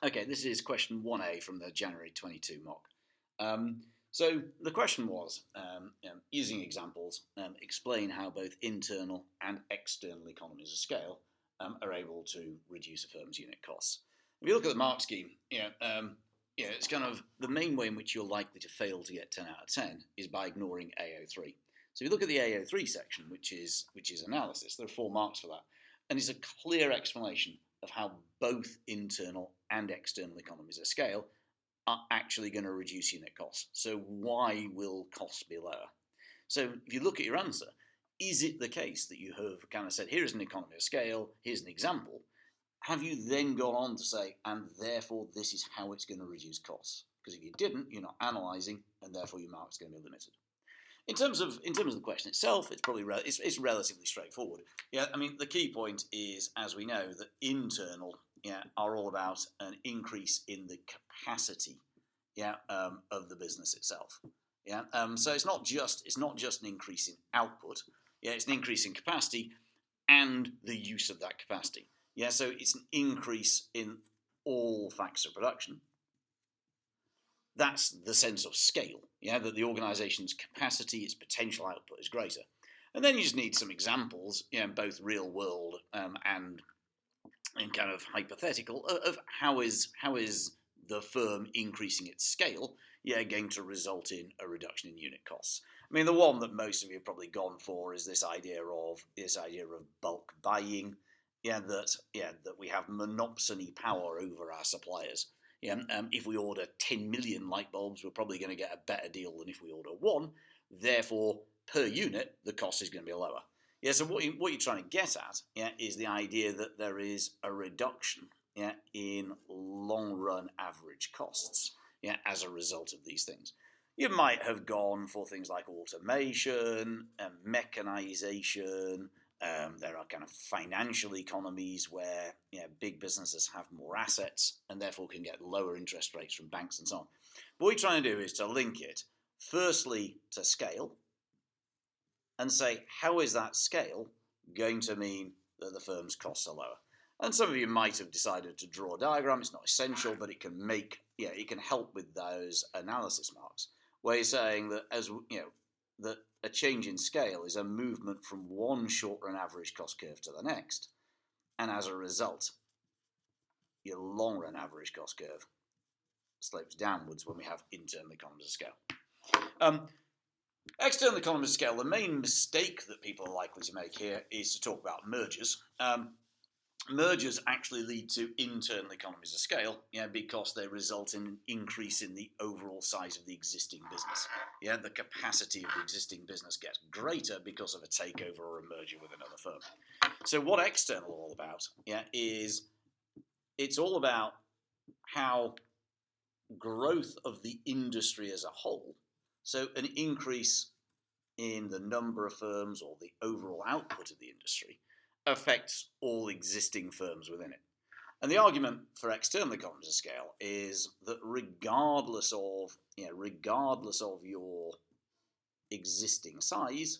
Okay, this is question 1A from the January 22 mock. So the question was, using examples, explain how both internal and external economies of scale are able to reduce a firm's unit costs. If you look at the mark scheme, it's kind of the main way in which you're likely to fail to get 10 out of 10 is by ignoring AO3. So if you look at the AO3 section, which is analysis, there are 4 marks for that, and it's a clear explanation of how both internal and external economies of scale are actually going to reduce unit costs. So why will costs be lower? So if you look at your answer, is it the case that you have kind of said, here's an economy of scale, here's an example? Have you then gone on to say, and therefore this is how it's going to reduce costs? Because if you didn't, you're not analysing, and therefore your mark's going to be limited. In terms of the question itself, it's probably it's relatively straightforward. Yeah, I mean the key point is, as we know, that internal are all about an increase in the capacity of the business itself. So it's not just an increase in output. It's an increase in capacity and the use of that capacity. So it's an increase in all factors of production. That's the sense of scale, that the organisation's capacity, its potential output is greater. And then you just need some examples, both real world and kind of hypothetical, of how is the firm increasing its scale, going to result in a reduction in unit costs. I mean, the one that most of you have probably gone for is this idea of bulk buying, that we have monopsony power over our suppliers. If we order 10 million light bulbs, we're probably going to get a better deal than if we order 1. Therefore, per unit, the cost is going to be lower. So what you're trying to get at is the idea that there is a reduction in long-run average costs as a result of these things. You might have gone for things like automation, mechanization. There are kind of financial economies where big businesses have more assets and therefore can get lower interest rates from banks and so on. But what we're trying to do is to link it firstly to scale and say, how is that scale going to mean that the firm's costs are lower? And some of you might have decided to draw a diagram. It's not essential, but it can it can help with those analysis marks, where you're saying that that a change in scale is a movement from one short-run average cost curve to the next, and as a result, your long-run average cost curve slopes downwards when we have internal economies of scale. External economies of scale, the main mistake that people are likely to make here is to talk about mergers. Mergers actually lead to internal economies of scale, because they result in an increase in the overall size of the existing business. The capacity of the existing business gets greater because of a takeover or a merger with another firm. So what external are all about, is it's all about how growth of the industry as a whole, so an increase in the number of firms or the overall output of the industry, affects all existing firms within it. And the argument for external economies of scale is that regardless of your existing size,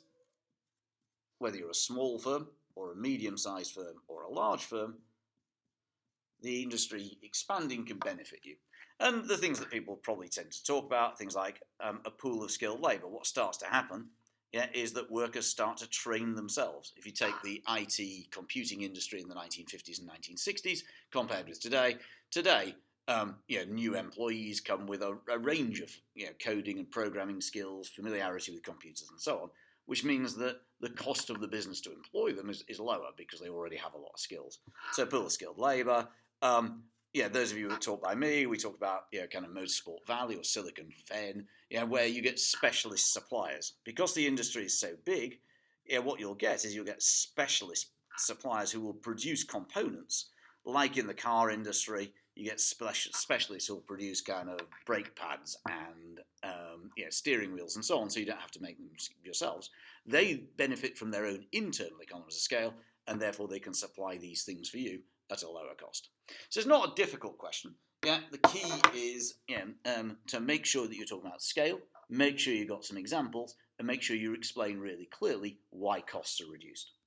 whether you're a small firm or a medium-sized firm or a large firm, the industry expanding can benefit you. And the things that people probably tend to talk about, things like a pool of skilled labour, what starts to happen is that workers start to train themselves. If you take the IT computing industry in the 1950s and 1960s compared with today, new employees come with a range of coding and programming skills, familiarity with computers and so on, which means that the cost of the business to employ them is lower because they already have a lot of skills. So pool of skilled labour. Those of you who were taught by me, we talked about kind of Motorsport Valley or Silicon Fen, where you get specialist suppliers. Because the industry is so big, what you'll get specialist suppliers who will produce components, like in the car industry. You get specialists who will produce kind of brake pads and steering wheels and so on, so you don't have to make them yourselves. They benefit from their own internal economies of scale, and therefore they can supply these things for you at a lower cost. So it's not a difficult question. The key is to make sure that you're talking about scale, make sure you've got some examples, and make sure you explain really clearly why costs are reduced.